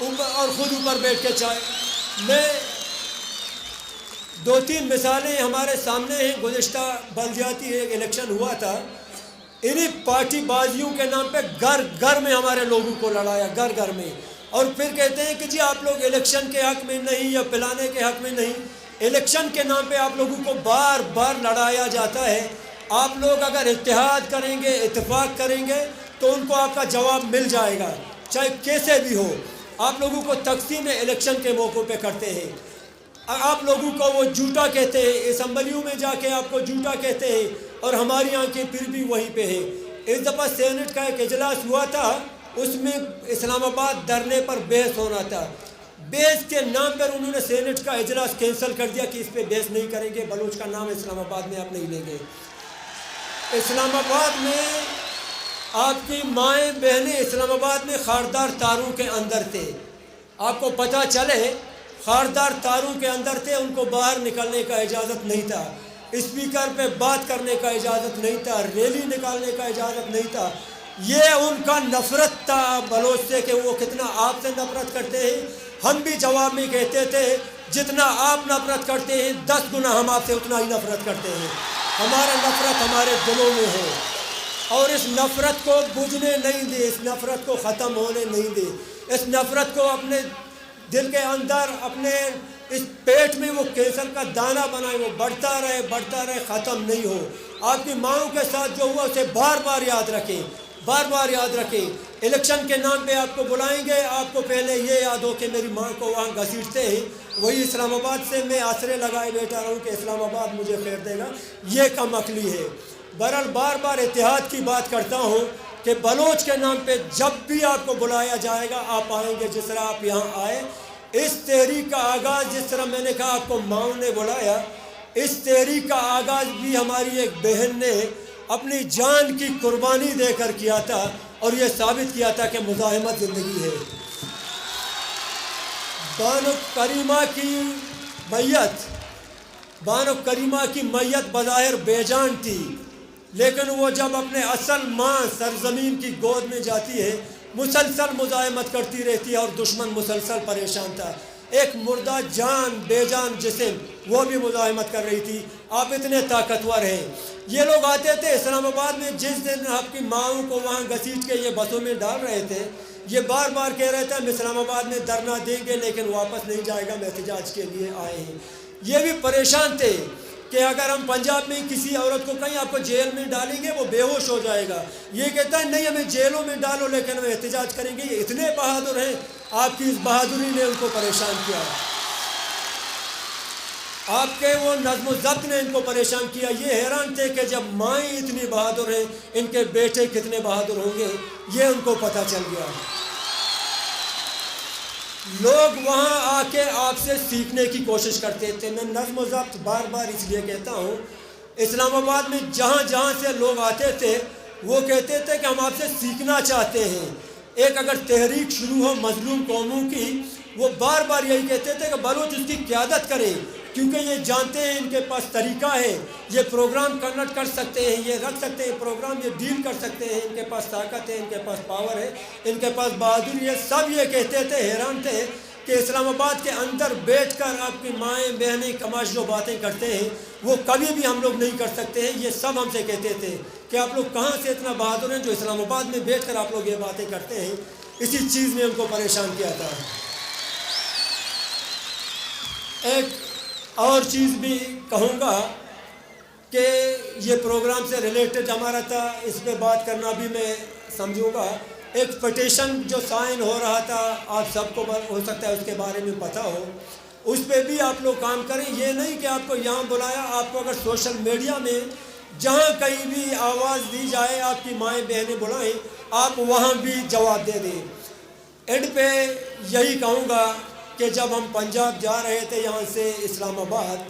اور خود اوپر بیٹھ کے چائے. میں 2-3 مثالیں ہمارے سامنے ہیں. گزشتہ بلدیاتی ایک الیکشن ہوا تھا, انہیں پارٹی بازیوں کے نام پہ گھر گھر میں ہمارے لوگوں کو لڑایا, گھر گھر میں. اور پھر کہتے ہیں کہ جی آپ لوگ الیکشن کے حق میں نہیں یا پلانے کے حق میں نہیں. الیکشن کے نام پہ آپ لوگوں کو بار بار لڑایا جاتا ہے. آپ لوگ اگر اتحاد کریں گے, اتفاق کریں گے تو ان کو آپ کا جواب مل جائے گا, چاہے کیسے بھی ہو. آپ لوگوں کو تقسیم الیکشن کے موقع پہ کرتے ہیں. آپ لوگوں کو وہ جھوٹا کہتے ہیں, اسمبلیوں میں جا کے آپ کو جھوٹا کہتے ہیں, اور ہماری آنکھیں پھر بھی وہیں پہ ہیں. اس دفعہ سینٹ کا ایک اجلاس ہوا تھا, اس میں اسلام آباد دھرنے پر بحث ہونا تھا. بحث کے نام پر انہوں نے سینٹ کا اجلاس کینسل کر دیا کہ اس پہ بحث نہیں کریں گے, بلوچ کا نام اسلام آباد میں آپ نہیں لیں گے. اسلام آباد میں آپ کی مائیں بہنیں اسلام آباد میں خاردار تاروں کے اندر تھے. آپ کو پتہ چلے خاردار تاروں کے اندر تھے, ان کو باہر نکلنے کا اجازت نہیں تھا, اسپیکر پہ بات کرنے کا اجازت نہیں تھا, ریلی نکالنے کا اجازت نہیں تھا. یہ ان کا نفرت تھا بلوچ سے کہ وہ کتنا آپ سے نفرت کرتے ہیں. ہم بھی جواب میں کہتے تھے جتنا آپ نفرت کرتے ہیں 10 گنا ہم آپ سے اتنا ہی نفرت کرتے ہیں. ہمارا نفرت ہمارے دلوں میں ہے, اور اس نفرت کو بجھنے نہیں دے, اس نفرت کو ختم ہونے نہیں دے. اس نفرت کو اپنے دل کے اندر, اپنے اس پیٹ میں وہ کینسر کا دانہ بنائے, وہ بڑھتا رہے, ختم نہیں ہو. آپ کی ماؤں کے ساتھ جو ہوا اسے بار بار یاد رکھیں, بار بار یاد رکھیں. الیکشن کے نام پہ آپ کو بلائیں گے, آپ کو پہلے یہ یاد ہو کہ میری ماں کو وہاں گھسیٹتے ہیں, وہی اسلام آباد سے میں آسرے لگائے بیٹھا رہوں کہ اسلام آباد مجھے خیر دے گا. یہ کم عقلی ہے. بہرحال بار بار اتحاد کی بات کرتا ہوں کہ بلوچ کے نام پہ جب بھی آپ کو بلایا جائے گا آپ آئیں گے, جس طرح آپ یہاں آئے. اس تحریک کا آغاز, جس طرح میں نے کہا آپ کو ماؤں نے بلایا, اس تحریک کا آغاز بھی ہماری ایک بہن نے اپنی جان کی قربانی دے کر کیا تھا, اور یہ ثابت کیا تھا کہ مزاحمت زندگی ہے. بانو کریمہ کی میت بظاہر بے جان تھی, لیکن وہ جب اپنے اصل ماں سرزمین کی گود میں جاتی ہے مسلسل مزاحمت کرتی رہتی ہے, اور دشمن مسلسل پریشان تھا. ایک مردہ جان, بے جان جسم, وہ بھی مزاحمت کر رہی تھی. آپ اتنے طاقتور ہیں. یہ لوگ آتے تھے اسلام آباد میں, جس دن آپ کی ماؤں کو وہاں گھسیٹ کے یہ بسوں میں ڈال رہے تھے, یہ بار بار کہہ رہے تھے ہم اسلام آباد میں دھرنا دیں گے لیکن واپس نہیں جائے گا, میں احتجاج کے لیے آئے ہیں. یہ بھی پریشان تھے کہ اگر ہم پنجاب میں کسی عورت کو کہیں آپ کو جیل میں ڈالیں گے وہ بے ہوش ہو جائے گا. یہ کہتا ہے نہیں ہمیں جیلوں میں ڈالو لیکن ہم احتجاج کریں گے. یہ اتنے بہادر ہیں, آپ کی اس بہادری نے ان کو پریشان کیا, آپ کے وہ نظم و ضبط نے ان کو پریشان کیا. یہ حیران تھے کہ جب مائیں اتنی بہادر ہیں ان کے بیٹے کتنے بہادر ہوں گے. یہ ان کو پتہ چل گیا. لوگ وہاں آ کے آپ سے سیکھنے کی کوشش کرتے تھے. میں نظم و ضبط بار بار اس لیے کہتا ہوں, اسلام آباد میں جہاں جہاں سے لوگ آتے تھے وہ کہتے تھے کہ ہم آپ سے سیکھنا چاہتے ہیں. ایک اگر تحریک شروع ہو مظلوم قوموں کی, وہ بار بار یہی کہتے تھے کہ بلوچ اس کی قیادت کرے, کیونکہ یہ جانتے ہیں ان کے پاس طریقہ ہے, یہ پروگرام کنورٹ کر سکتے ہیں, یہ رکھ سکتے ہیں پروگرام, یہ ڈیل کر سکتے ہیں, ان کے پاس طاقت ہے, ان کے پاس پاور ہے, ان کے پاس بہادری ہے. سب یہ کہتے تھے, حیران تھے کہ اسلام آباد کے اندر بیٹھ کر آپ کی مائیں بہنیں کماش جو باتیں کرتے ہیں وہ کبھی بھی ہم لوگ نہیں کر سکتے ہیں. یہ سب ہم سے کہتے تھے کہ آپ لوگ کہاں سے اتنا بہادر ہیں جو اسلام آباد میں بیٹھ کر آپ لوگ یہ باتیں کرتے ہیں. اسی چیز نے ان کو پریشان کیا تھا. ایک اور چیز بھی کہوں گا کہ یہ پروگرام سے ریلیٹڈ ہمارا تھا, اس پہ بات کرنا بھی میں سمجھوں گا. ایک پٹیشن جو سائن ہو رہا تھا, آپ سب کو ہو سکتا ہے اس کے بارے میں پتہ ہو, اس پہ بھی آپ لوگ کام کریں. یہ نہیں کہ آپ کو یہاں بلایا, آپ کو اگر سوشل میڈیا میں جہاں کہیں بھی آواز دی جائے, آپ کی مائیں بہنیں بلائیں, آپ وہاں بھی جواب دے دیں. اینڈ پہ یہی کہوں گا کہ جب ہم پنجاب جا رہے تھے یہاں سے اسلام آباد,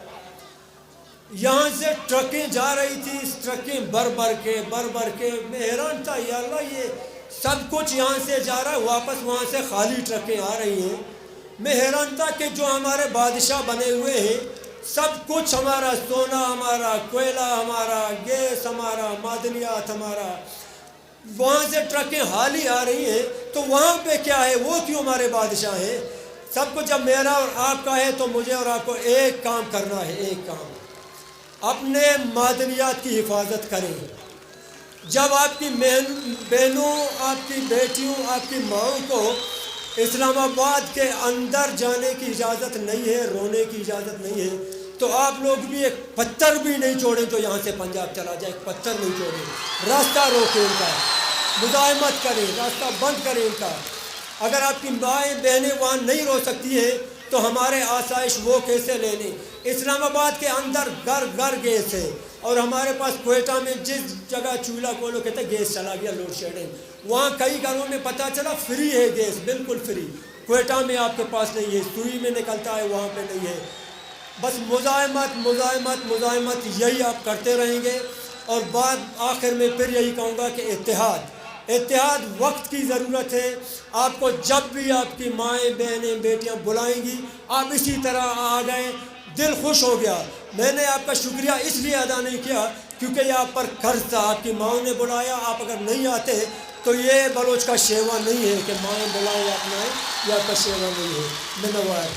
یہاں سے ٹرکیں جا رہی تھی, اس ٹرکیں بھر بھر کے میں حیران تھا, یا اللہ یہ سب کچھ یہاں سے جا رہا ہے, واپس وہاں سے خالی ٹرکیں آ رہی ہیں. میں حیران تھا کہ جو ہمارے بادشاہ بنے ہوئے ہیں, سب کچھ ہمارا سونا, ہمارا کوئلہ, ہمارا گیس, ہمارا معدنیات, ہمارا وہاں سے ٹرکیں حالی آ رہی ہیں، تو وہاں پہ کیا ہے؟ وہ کیوں ہمارے بادشاہ ہیں؟ سب کچھ جب میرا اور آپ کا ہے تو مجھے اور آپ کو ایک کام کرنا ہے، ایک کام، اپنے معدنیات کی حفاظت کریں۔ جب آپ کی بہنوں، آپ کی بیٹیوں، آپ کی ماؤں کو اسلام آباد کے اندر جانے کی اجازت نہیں ہے، رونے کی اجازت نہیں ہے، تو آپ لوگ بھی ایک پتھر بھی نہیں چھوڑیں جو یہاں سے پنجاب چلا جائے، ایک پتھر نہیں چھوڑیں، راستہ روکیں ان کا، مزاحمت کریں، راستہ بند کریں ان کا۔ اگر آپ کی مائیں بہنیں وہاں نہیں رو سکتی ہیں تو ہمارے آسائش وہ کیسے لے لیں؟ اسلام آباد کے اندر گھر گھر گیس ہے، اور ہمارے پاس کوئٹہ میں جس جگہ چولہا کھولو کہتے ہیں گیس چلا گیا، لوڈ شیڈنگ، وہاں کئی گھروں میں پتہ چلا فری ہے گیس، بالکل فری۔ کوئٹہ میں آپ کے پاس نہیں ہے، سوئی میں نکلتا ہے، وہاں پہ نہیں ہے۔ بس مزاحمت مزاحمت مزاحمت یہی آپ کرتے رہیں گے، اور بعد آخر میں پھر یہی کہوں گا کہ اتحاد وقت کی ضرورت ہے۔ آپ کو جب بھی آپ کی مائیں بہنیں بیٹیاں بلائیں گی آپ اسی طرح آ گئے، دل خوش ہو گیا۔ میں نے آپ کا شکریہ اس لیے ادا نہیں کیا کیونکہ یہ آپ پر قرض تھا، آپ کی ماؤں نے بلایا، آپ اگر نہیں آتے تو یہ بلوچ کا شیوا نہیں ہے کہ مائیں بلائیں آپ نہ آئیں، یہ آپ کا شیوا نہیں ہے۔ منوار